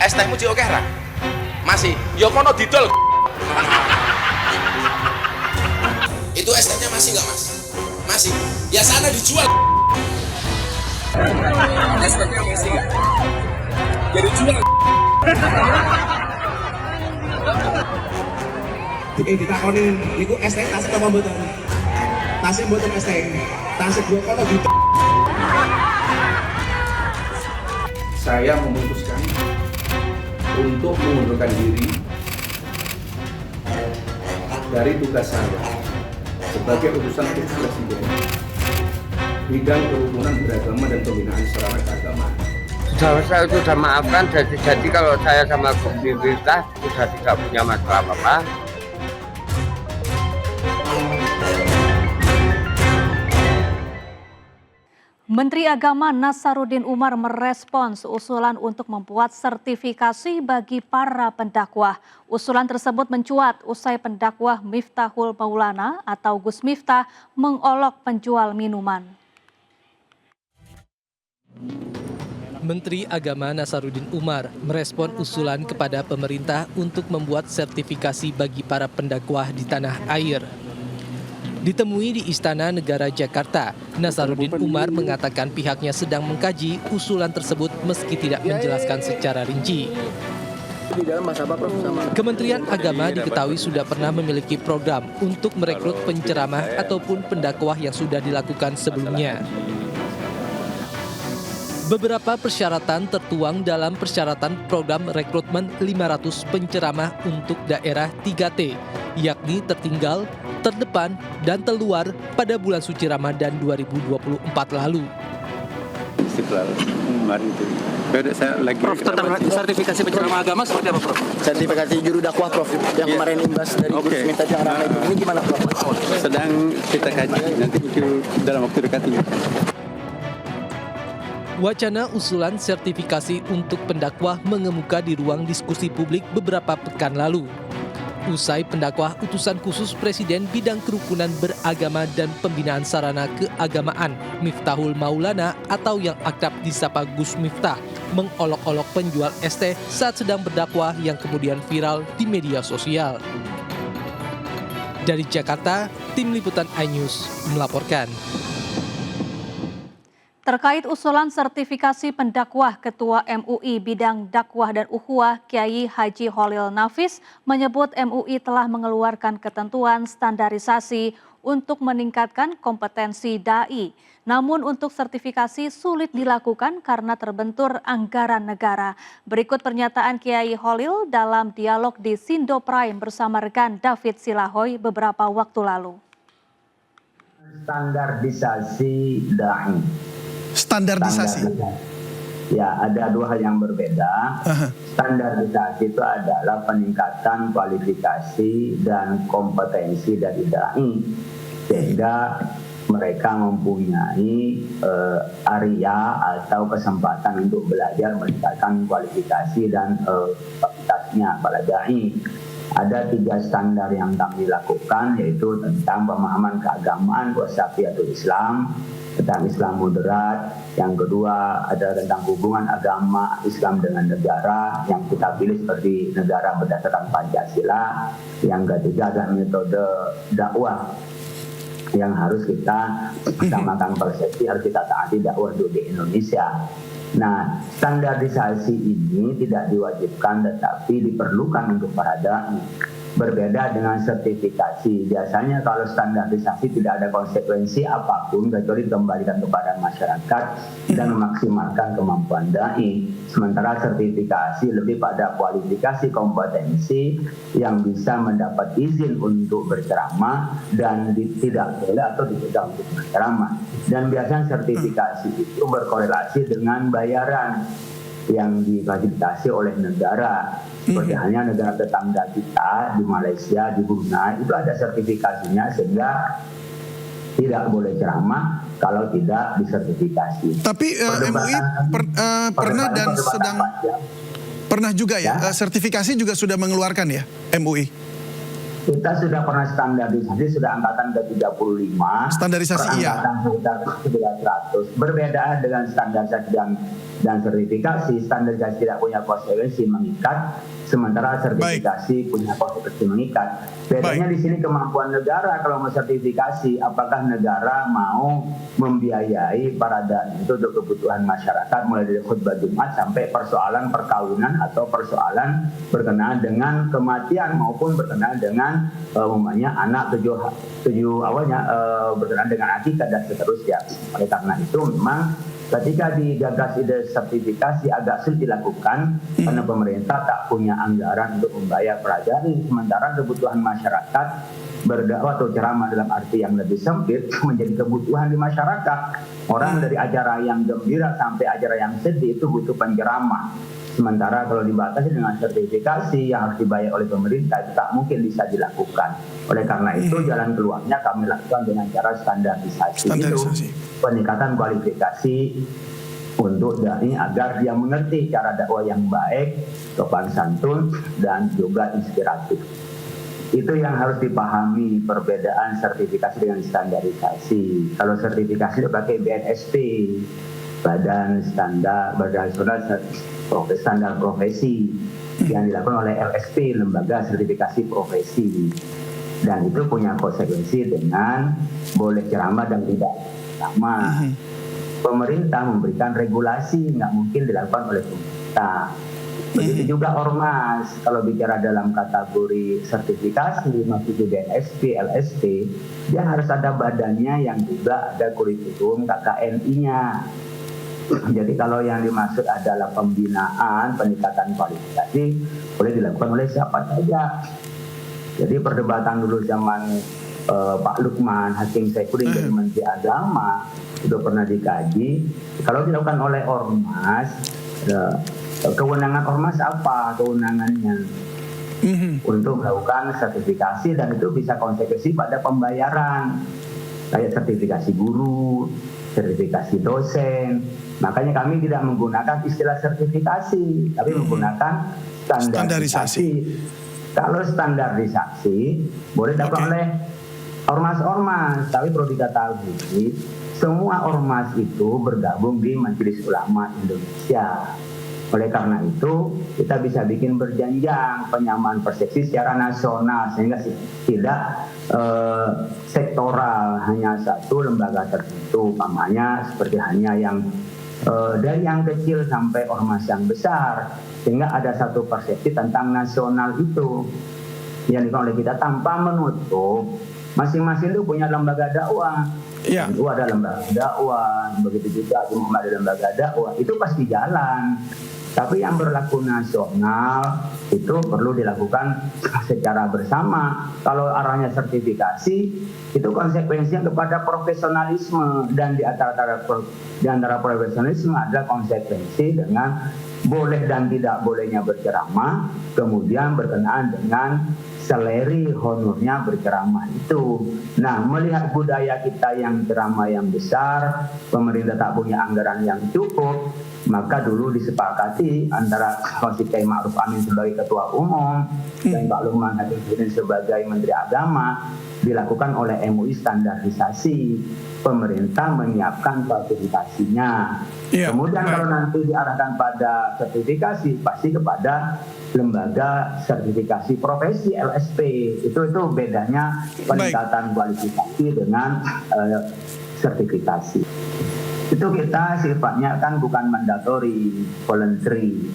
ST-mu cik oke ra? Masih. Ya kono didol. Itu ST-nya masih nggak Mas? Masih. Ya sana dijual. ST-nya masih nggak? Jadi jual. Ditakonin, niku ST tasik apa mboten? Tasik mboten ST. Tasik dua kono gitu. Saya memutuskan untuk mengundurkan diri dari tugas saya sebagai utusan Presiden bidang kerukunan beragama dan pembinaan sarana keagamaan. Saya sudah maafkan, jadi kalau saya sama pemerintah sudah tidak punya masalah apa-apa. Menteri Agama Nasaruddin Umar merespons usulan untuk membuat sertifikasi bagi para pendakwah. Usulan tersebut mencuat usai pendakwah Miftahul Maulana atau Gus Miftah mengolok penjual minuman. Menteri Agama Nasaruddin Umar merespon usulan kepada pemerintah untuk membuat sertifikasi bagi para pendakwah di tanah air. Ditemui di Istana Negara Jakarta, Nasaruddin Umar mengatakan pihaknya sedang mengkaji usulan tersebut meski tidak menjelaskan secara rinci. Kementerian Agama diketahui sudah pernah memiliki program untuk merekrut penceramah ataupun pendakwah yang sudah dilakukan sebelumnya. Beberapa persyaratan tertuang dalam persyaratan program rekrutmen 500 penceramah untuk daerah 3T, yakni tertinggal, terdepan, dan terluar pada bulan suci Ramadan 2024 lalu. Istiqlal kemarin itu. Saya lagi Prof, tentang sertifikasi penceramah agama seperti apa, Prof? Sertifikasi juru dakwah, Prof, yang kemarin imbas dari Gus Miftah yang ramai itu. Ini gimana, Prof? sedang kita kaji, nanti muncul dalam waktu dekat ini. Wacana usulan sertifikasi untuk pendakwah mengemuka di ruang diskusi publik beberapa pekan lalu. Usai pendakwah utusan khusus Presiden bidang kerukunan beragama dan pembinaan sarana keagamaan Miftahul Maulana atau yang akrab disapa Gus Miftah mengolok-olok penjual ST saat sedang berdakwah yang kemudian viral di media sosial. Dari Jakarta, Tim Liputan iNews melaporkan. Terkait usulan sertifikasi pendakwah, Ketua MUI Bidang Dakwah dan Ukhuwah Kiai Haji Holil Nafis menyebut MUI telah mengeluarkan ketentuan standarisasi untuk meningkatkan kompetensi dai. Namun untuk sertifikasi sulit dilakukan karena terbentur anggaran negara. Berikut pernyataan Kiai Holil dalam dialog di Sindo Prime bersama rekan David Silahoy beberapa waktu lalu. Standarisasi dai. Standarisasi. Ya, ada dua hal yang berbeda. Standarisasi itu adalah peningkatan kualifikasi dan kompetensi dari dai, sehingga mereka mempunyai area atau kesempatan untuk belajar meningkatkan kualifikasi dan kapasitasnya pada dai. Ada 3 standar yang kami lakukan, yaitu tentang pemahaman keagamaan wasafiyatul Islam, tentang Islam moderat. Yang kedua ada tentang hubungan agama Islam dengan negara yang kita pilih seperti negara berdasarkan Pancasila. Yang ketiga adalah metode dakwah yang harus kita samakan persepsi, harus kita taati dakwah di Indonesia. Nah, standarisasi ini tidak diwajibkan tetapi diperlukan untuk para dai. Berbeda dengan sertifikasi. Biasanya kalau standarisasi tidak ada konsekuensi apapun kecuali dikembalikan kepada masyarakat dan memaksimalkan kemampuan dai. Sementara sertifikasi lebih pada kualifikasi kompetensi yang bisa mendapat izin untuk berceramah dan tidak boleh atau dicegah untuk berceramah. Dan biasanya sertifikasi itu berkorelasi dengan bayaran yang difasilitasi oleh negara. Seperti halnya negara tetangga kita di Malaysia, di Brunei, itu ada sertifikasinya sehingga tidak boleh ceramah kalau tidak disertifikasi. Tapi MUI pernah dan sedang pernah juga ya, sertifikasi juga sudah mengeluarkan ya MUI. Kita sudah pernah standarisasi, sudah angkatan ke-35. Standarisasi, iya. Angkatan sekitar 100. Berbeda dengan standarisasi dan sertifikasi. Standarisasi tidak punya konsekuensi mengikat, sementara sertifikasi punya konsekuensi mengikat. Bedanya di sini kemampuan negara kalau mau sertifikasi, apakah negara mau membiayai para dai itu untuk kebutuhan masyarakat, mulai dari khutbah Jumat sampai persoalan perkawinan atau persoalan berkenaan dengan kematian maupun berkenaan dengan umumnya anak berkenaan dengan akikah dan seterusnya. Oleh karena itu memang ketika digagas ide sertifikasi agak sulit dilakukan karena pemerintah tak punya anggaran untuk membayar pelajari, sementara kebutuhan masyarakat berdakwah atau ceramah dalam arti yang lebih sempit menjadi kebutuhan di masyarakat. Orang dari acara yang gembira sampai acara yang sedih itu butuh penceramah. Sementara kalau dibatasi dengan sertifikasi yang harus dibayar oleh pemerintah itu tak mungkin bisa dilakukan. Oleh karena itu jalan keluarnya kami lakukan dengan cara standarisasi. Itu peningkatan kualifikasi untuk dai agar dia mengerti cara dakwah yang baik, sopan santun dan juga inspiratif. Itu yang harus dipahami perbedaan sertifikasi dengan standarisasi. Kalau sertifikasi itu pakai BNSP, Badan Standar Profesi, yang dilakukan oleh LSP, Lembaga Sertifikasi Profesi, dan itu punya konsekuensi dengan boleh ceramah dan tidak ceramah. Pemerintah memberikan regulasi, nggak mungkin dilakukan oleh pemerintah. Begitu juga ormas, kalau bicara dalam kategori sertifikasi, maksudnya BNSP, LSP, dia harus ada badannya yang juga ada kurikulum KKNI-nya. Jadi kalau yang dimaksud adalah pembinaan, peningkatan kualifikasi, boleh dilakukan oleh siapa saja. Jadi perdebatan dulu zaman Pak Lukman, Hakim Saifuddin jadi Menteri Agama, itu pernah dikaji. Kalau dilakukan oleh ormas, kewenangan ormas apa kewenangannya? Untuk melakukan sertifikasi, dan itu bisa konsekuensi pada pembayaran. Kayak sertifikasi guru, sertifikasi dosen. Makanya kami tidak menggunakan istilah sertifikasi, tapi menggunakan standarisasi. Kalau standarisasi boleh dilakukan oleh ormas-ormas, tapi perlu diketahui semua ormas itu bergabung di Majelis Ulama Indonesia. Oleh karena itu kita bisa bikin berjenjang penyamaan persepsi secara nasional sehingga tidak sektoral hanya satu lembaga tertentu, umpamanya seperti hanya yang dari yang kecil sampai ormas yang besar, sehingga ada satu persepsi tentang nasional itu yang dilakukan oleh kita tanpa menutup masing-masing itu punya lembaga dakwah. Itu ada lembaga dakwah, begitu juga ada lembaga dakwah, itu pasti jalan. Tapi yang berlaku nasional itu perlu dilakukan secara bersama. Kalau arahnya sertifikasi, itu konsekuensinya kepada profesionalisme, dan di antara profesionalisme adalah konsekuensi dengan boleh dan tidak bolehnya berceramah, kemudian berkenaan dengan seleri honornya berceramah itu. Nah, melihat budaya kita yang ceramah yang besar, pemerintah tak punya anggaran yang cukup, maka dulu disepakati antara Konstitusi Kiai Ma'ruf Amin sebagai Ketua Umum dan Pak Lukman Hakim Saifuddin sebagai Menteri Agama, dilakukan oleh MUI standarisasi. Pemerintah menyiapkan sertifikasinya. Kemudian kalau nanti diarahkan pada sertifikasi, pasti kepada lembaga sertifikasi profesi LSP. Itu bedanya peningkatan kualifikasi dengan sertifikasi. Itu kita sifatnya kan bukan mandatory, voluntary.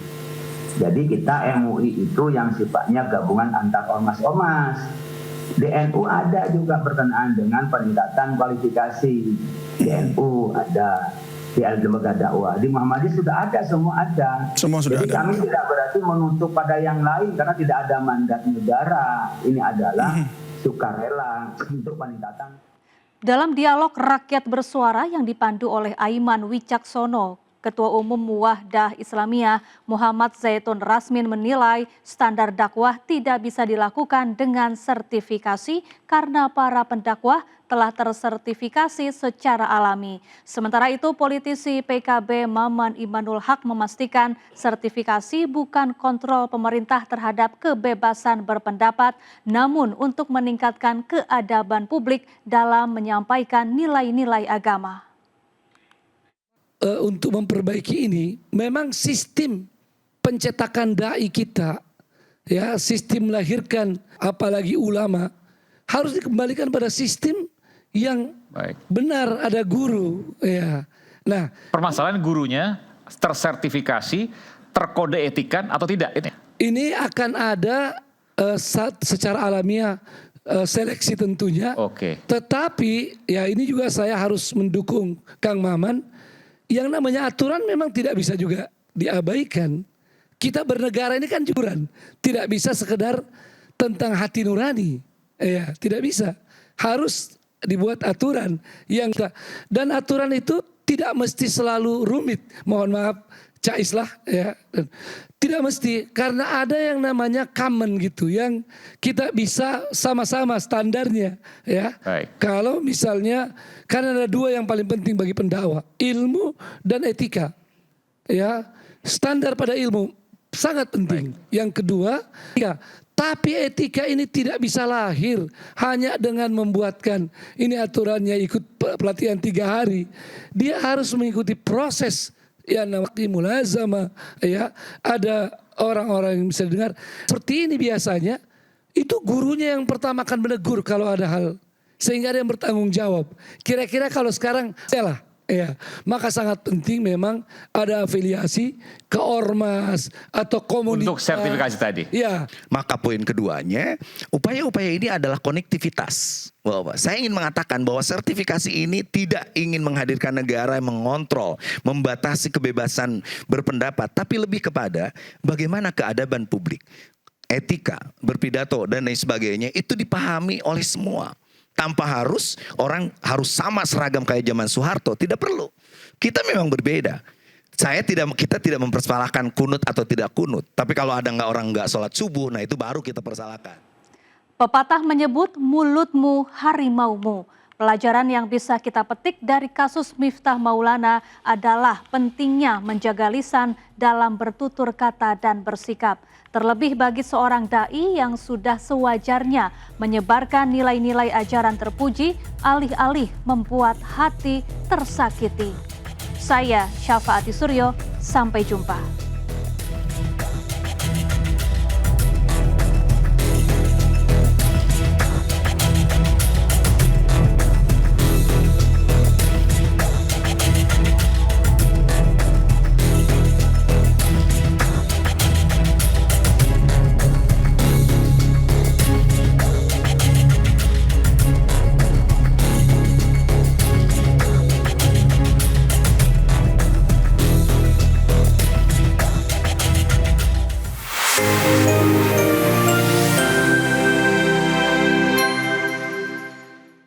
Jadi kita MUI itu yang sifatnya gabungan antar ormas-ormas. Di NU ada juga berkenaan dengan peningkatan kualifikasi. Di NU ada, di lembaga dakwah, di Muhammadiyah sudah ada, semua ada. Jadi kami tidak berarti menutup pada yang lain karena tidak ada mandat negara. Ini adalah sukarela untuk peningkatan. Dalam dialog rakyat bersuara yang dipandu oleh Aiman Wicaksono, Ketua Umum Muwahdah Islamiyah Muhammad Zaitun Rasmin menilai standar dakwah tidak bisa dilakukan dengan sertifikasi karena para pendakwah telah tersertifikasi secara alami. Sementara itu, politisi PKB Maman Imanul Haq memastikan sertifikasi bukan kontrol pemerintah terhadap kebebasan berpendapat, namun untuk meningkatkan keadaban publik dalam menyampaikan nilai-nilai agama. Untuk memperbaiki ini, memang sistem pencetakan dai kita, ya, sistem melahirkan apalagi ulama harus dikembalikan pada sistem yang benar, ada guru, ya. Nah, permasalahan gurunya tersertifikasi, terkode etikan atau tidak? Ini akan ada secara alamiah seleksi tentunya. Tetapi ya ini juga saya harus mendukung Kang Maman. Yang namanya aturan memang tidak bisa juga diabaikan. Kita bernegara ini kan juran, tidak bisa sekedar tentang hati nurani. Ya, tidak bisa. Harus dibuat aturan yang dan aturan itu tidak mesti selalu rumit. Mohon maaf, Cak Islah, ya. Tidak mesti, karena ada yang namanya common gitu, yang kita bisa sama-sama standarnya, ya. Kalau misalnya, karena ada dua yang paling penting bagi pendakwah, ilmu dan etika, ya. Standar pada ilmu sangat penting. Yang kedua, ya. Tapi etika ini tidak bisa lahir hanya dengan membuatkan ini aturannya ikut pelatihan 3 hari. Dia harus mengikuti proses yang namanya mulazamah, ya. Ada orang-orang yang bisa dengar. Seperti ini biasanya, itu gurunya yang pertama akan menegur kalau ada hal. Sehingga ada yang bertanggung jawab. Kira-kira kalau sekarang, salah. Ya, maka sangat penting memang ada afiliasi ke ormas atau komunitas. Untuk sertifikasi tadi. Ya. Maka poin keduanya, upaya-upaya ini adalah konektivitas. Saya ingin mengatakan bahwa sertifikasi ini tidak ingin menghadirkan negara yang mengontrol, membatasi kebebasan berpendapat, tapi lebih kepada bagaimana keadaban publik, etika, berpidato dan lain sebagainya itu dipahami oleh semua. Tanpa harus orang harus sama seragam kayak zaman Soeharto, tidak perlu. Kita memang berbeda. Kita tidak mempersalahkan kunut atau tidak kunut. Tapi kalau ada orang nggak sholat subuh, nah itu baru kita persalahkan. Pepatah menyebut mulutmu harimaumu. Pelajaran yang bisa kita petik dari kasus Miftah Maulana adalah pentingnya menjaga lisan dalam bertutur kata dan bersikap. Terlebih bagi seorang dai yang sudah sewajarnya menyebarkan nilai-nilai ajaran terpuji, alih-alih membuat hati tersakiti. Saya Syafaati Suryo, sampai jumpa.